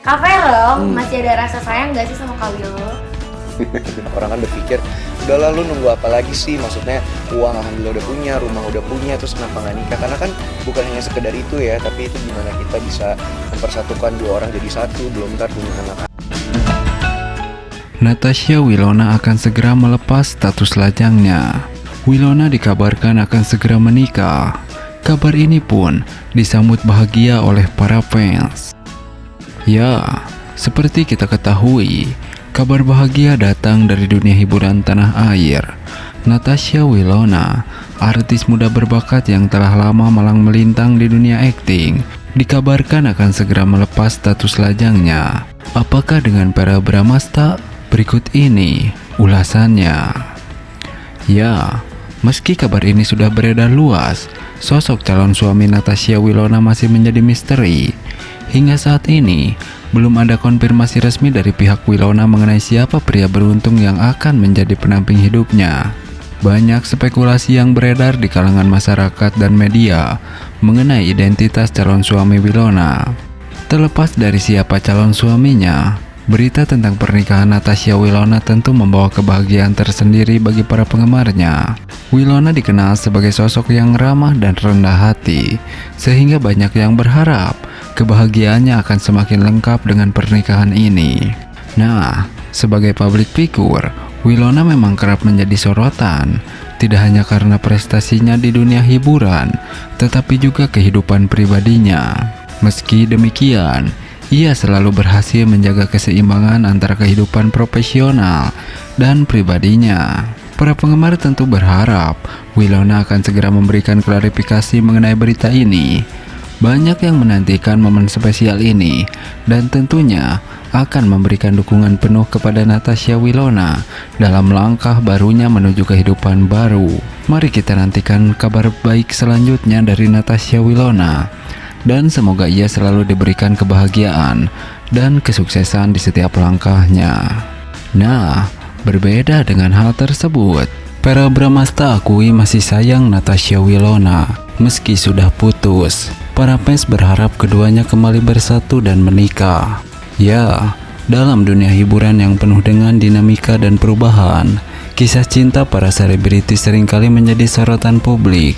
Kak Vero, masih ada rasa sayang gak sih sama Kak Willo? Orang kan berpikir, udah lalu nunggu apa lagi sih? Maksudnya uang alhamdulillah udah punya, rumah udah punya, terus kenapa nggak nikah? Karena kan bukan hanya sekedar itu ya, tapi itu gimana kita bisa mempersatukan dua orang jadi satu, belum ntar punya anak. Natasha Wilona akan segera melepas status lajangnya. Wilona dikabarkan akan segera menikah. Kabar ini pun disambut bahagia oleh para fans. Ya, seperti kita ketahui, kabar bahagia datang dari dunia hiburan tanah air. Natasha Wilona, artis muda berbakat yang telah lama malang melintang di dunia akting, dikabarkan akan segera melepas status lajangnya. Apakah dengan Verrell Bramasta? Berikut ini ulasannya. Ya, meski kabar ini sudah beredar luas, sosok calon suami Natasha Wilona masih menjadi misteri. Hingga saat ini, belum ada konfirmasi resmi dari pihak Wilona mengenai siapa pria beruntung yang akan menjadi pendamping hidupnya. Banyak spekulasi yang beredar di kalangan masyarakat dan media mengenai identitas calon suami Wilona. Terlepas dari siapa calon suaminya, berita tentang pernikahan Natasha Wilona tentu membawa kebahagiaan tersendiri bagi para penggemarnya. Wilona dikenal sebagai sosok yang ramah dan rendah hati, sehingga banyak yang berharap kebahagiaannya akan semakin lengkap dengan pernikahan ini. Nah, sebagai public figure, Wilona memang kerap menjadi sorotan, tidak hanya karena prestasinya di dunia hiburan, tetapi juga kehidupan pribadinya. Meski demikian, ia selalu berhasil menjaga keseimbangan antara kehidupan profesional dan pribadinya. Para penggemar tentu berharap Wilona akan segera memberikan klarifikasi mengenai berita ini. Banyak yang menantikan momen spesial ini dan tentunya akan memberikan dukungan penuh kepada Natasha Wilona dalam langkah barunya menuju kehidupan baru. Mari kita nantikan kabar baik selanjutnya dari Natasha Wilona. Dan semoga ia selalu diberikan kebahagiaan dan kesuksesan di setiap langkahnya. Nah, berbeda dengan hal tersebut, Verrell Bramasta akui masih sayang Natasha Wilona meski sudah putus. Para fans berharap keduanya kembali bersatu dan menikah. Ya, dalam dunia hiburan yang penuh dengan dinamika dan perubahan, kisah cinta para selebritis seringkali menjadi sorotan publik.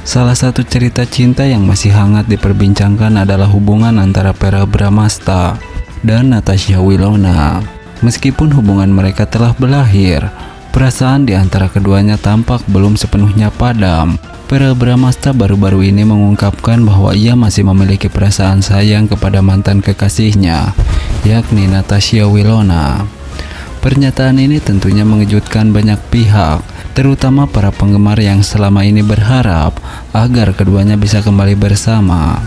Salah satu cerita cinta yang masih hangat diperbincangkan adalah hubungan antara Verrell Bramasta dan Natasha Wilona. Meskipun hubungan mereka telah berakhir, perasaan di antara keduanya tampak belum sepenuhnya padam. Verrell Bramasta baru-baru ini mengungkapkan bahwa ia masih memiliki perasaan sayang kepada mantan kekasihnya, yakni Natasha Wilona. Pernyataan ini tentunya mengejutkan banyak pihak, terutama para penggemar yang selama ini berharap agar keduanya bisa kembali bersama.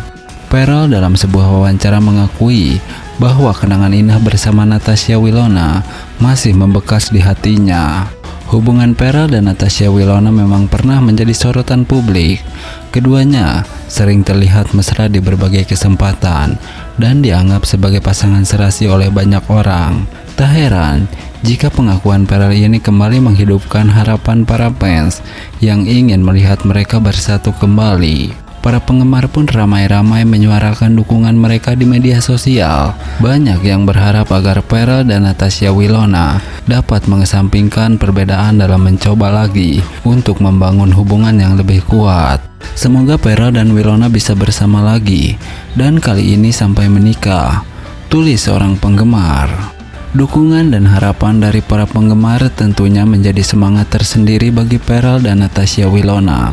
Verrell dalam sebuah wawancara mengakui bahwa kenangan indah bersama Natasha Wilona masih membekas di hatinya. Hubungan Verrell dan Natasha Wilona memang pernah menjadi sorotan publik. Keduanya sering terlihat mesra di berbagai kesempatan dan dianggap sebagai pasangan serasi oleh banyak orang. Tak heran jika pengakuan Verrell ini kembali menghidupkan harapan para fans yang ingin melihat mereka bersatu kembali. Para penggemar pun ramai-ramai menyuarakan dukungan mereka di media sosial. Banyak yang berharap agar Verrell dan Natasha Wilona dapat mengesampingkan perbedaan dalam mencoba lagi untuk membangun hubungan yang lebih kuat. Semoga Verrell dan Wilona bisa bersama lagi, dan kali ini sampai menikah, tulis seorang penggemar. Dukungan dan harapan dari para penggemar tentunya menjadi semangat tersendiri bagi Verrell dan Natasha Wilona.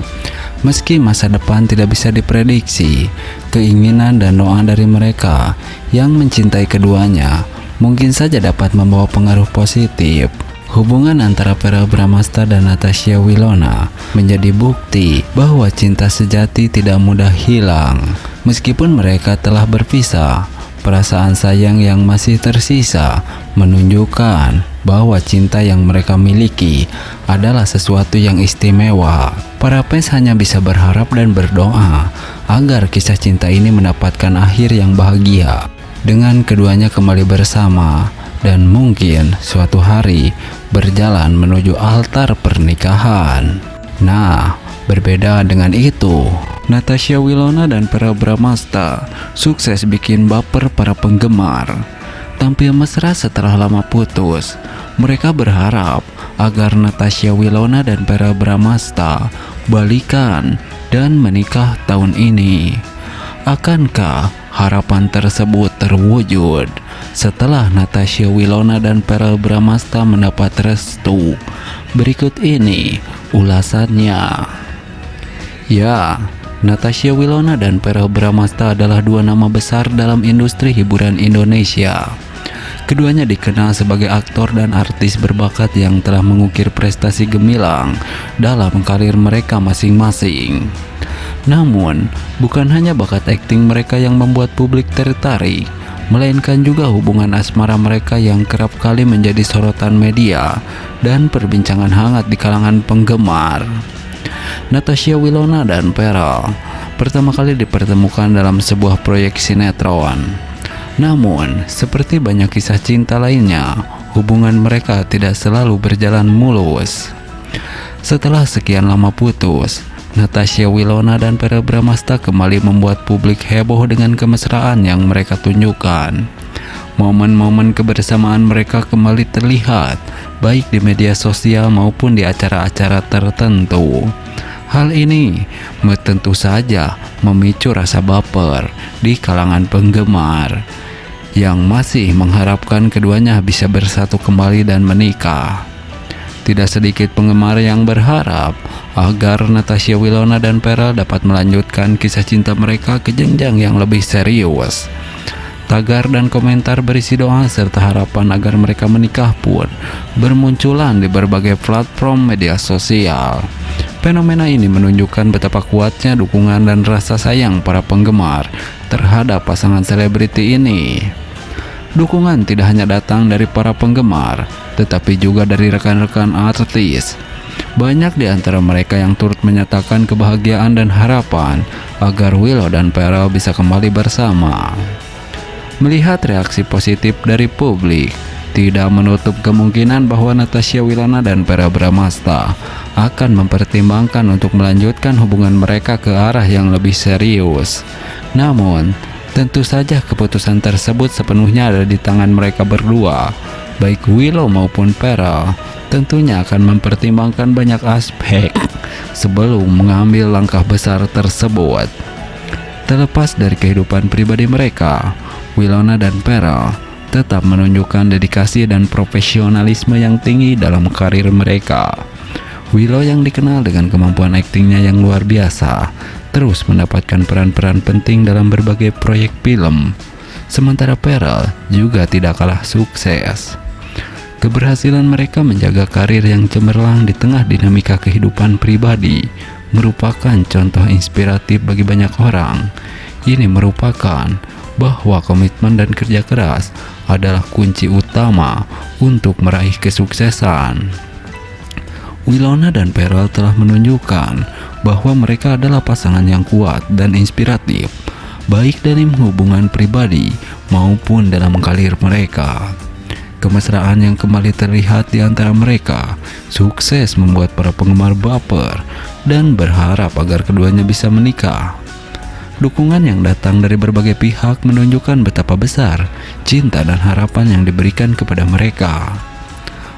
Meski masa depan tidak bisa diprediksi, keinginan dan doa dari mereka yang mencintai keduanya mungkin saja dapat membawa pengaruh positif. Hubungan antara Verrell Bramasta dan Natasha Wilona menjadi bukti bahwa cinta sejati tidak mudah hilang. Meskipun mereka telah berpisah, perasaan sayang yang masih tersisa menunjukkan bahwa cinta yang mereka miliki adalah sesuatu yang istimewa. Para fans hanya bisa berharap dan berdoa agar kisah cinta ini mendapatkan akhir yang bahagia, dengan keduanya kembali bersama dan mungkin suatu hari berjalan menuju altar pernikahan. Nah, berbeda dengan itu, Natasha Wilona dan Verrell Bramasta sukses bikin baper para penggemar. Tampil mesra setelah lama putus, mereka berharap agar Natasha Wilona dan Verrell Bramasta balikan dan menikah tahun ini. Akankah harapan tersebut terwujud setelah Natasha Wilona dan Verrell Bramasta mendapat restu? Berikut ini ulasannya. Ya, Natasha Wilona dan Verrell Bramasta adalah dua nama besar dalam industri hiburan Indonesia. Keduanya dikenal sebagai aktor dan artis berbakat yang telah mengukir prestasi gemilang dalam karir mereka masing-masing. Namun, bukan hanya bakat akting mereka yang membuat publik tertarik, melainkan juga hubungan asmara mereka yang kerap kali menjadi sorotan media dan perbincangan hangat di kalangan penggemar. Natasha Wilona dan Verrell pertama kali dipertemukan dalam sebuah proyek sinetron. Namun, seperti banyak kisah cinta lainnya, hubungan mereka tidak selalu berjalan mulus. Setelah sekian lama putus, Natasha Wilona dan Verrell Bramasta kembali membuat publik heboh dengan kemesraan yang mereka tunjukkan. Momen-momen kebersamaan mereka kembali terlihat, baik di media sosial maupun di acara-acara tertentu. Hal ini tentu saja memicu rasa baper di kalangan penggemar yang masih mengharapkan keduanya bisa bersatu kembali dan menikah. Tidak sedikit penggemar yang berharap agar Natasha Wilona dan Verrell dapat melanjutkan kisah cinta mereka ke jenjang yang lebih serius. Tagar dan komentar berisi doa serta harapan agar mereka menikah pun bermunculan di berbagai platform media sosial. Fenomena ini menunjukkan betapa kuatnya dukungan dan rasa sayang para penggemar terhadap pasangan selebriti ini. Dukungan tidak hanya datang dari para penggemar, tetapi juga dari rekan-rekan artis. Banyak di antara mereka yang turut menyatakan kebahagiaan dan harapan agar Willow dan Verrell bisa kembali bersama. Melihat reaksi positif dari publik, tidak menutup kemungkinan bahwa Natasha Wilona dan Verrell Bramasta akan mempertimbangkan untuk melanjutkan hubungan mereka ke arah yang lebih serius. Namun, tentu saja keputusan tersebut sepenuhnya ada di tangan mereka berdua. Baik Willow maupun Verrell tentunya akan mempertimbangkan banyak aspek sebelum mengambil langkah besar tersebut. Terlepas dari kehidupan pribadi mereka, Wilona dan Verrell tetap menunjukkan dedikasi dan profesionalisme yang tinggi dalam karir mereka. Willow yang dikenal dengan kemampuan aktingnya yang luar biasa, terus mendapatkan peran-peran penting dalam berbagai proyek film. Sementara Verrell juga tidak kalah sukses. Keberhasilan mereka menjaga karir yang cemerlang di tengah dinamika kehidupan pribadi merupakan contoh inspiratif bagi banyak orang. Ini merupakan bahwa komitmen dan kerja keras adalah kunci utama untuk meraih kesuksesan. Wilona dan Verrell telah menunjukkan bahwa mereka adalah pasangan yang kuat dan inspiratif, baik dalam hubungan pribadi maupun dalam karir mereka. Kemesraan yang kembali terlihat di antara mereka sukses membuat para penggemar baper dan berharap agar keduanya bisa menikah. Dukungan yang datang dari berbagai pihak menunjukkan betapa besar cinta dan harapan yang diberikan kepada mereka.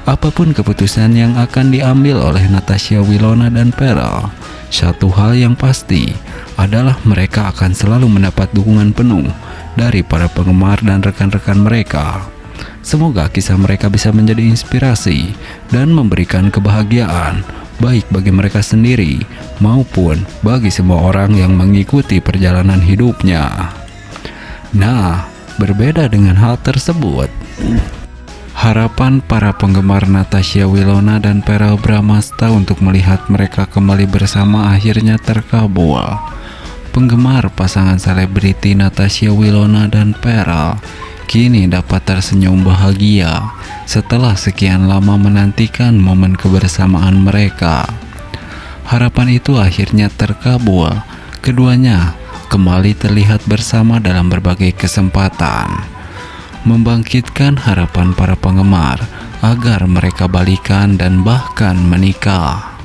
Apapun keputusan yang akan diambil oleh Natasha Wilona dan Verrell, satu hal yang pasti adalah mereka akan selalu mendapat dukungan penuh dari para penggemar dan rekan-rekan mereka. Semoga kisah mereka bisa menjadi inspirasi dan memberikan kebahagiaan baik bagi mereka sendiri maupun bagi semua orang yang mengikuti perjalanan hidupnya. Nah, berbeda dengan hal tersebut, harapan para penggemar Natasha Wilona dan Verrell Bramasta untuk melihat mereka kembali bersama akhirnya terkabul. Penggemar pasangan selebriti Natasha Wilona dan Verrell kini dapat tersenyum bahagia setelah sekian lama menantikan momen kebersamaan mereka. Harapan itu akhirnya terkabul. Keduanya kembali terlihat bersama dalam berbagai kesempatan, membangkitkan harapan para penggemar agar mereka balikan dan bahkan menikah.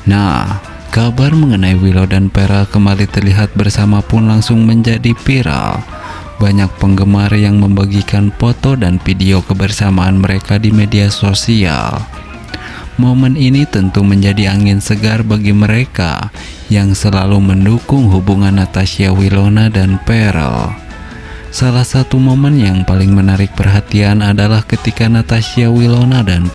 Nah, Kabar mengenai Willow dan Pearl kembali terlihat bersama pun langsung menjadi viral. Banyak penggemar yang membagikan foto dan video kebersamaan mereka di media sosial. Momen ini tentu menjadi angin segar bagi mereka yang selalu mendukung hubungan Natasha Wilona dan Pearl. Salah satu momen yang paling menarik perhatian adalah ketika Natasha Wilona dan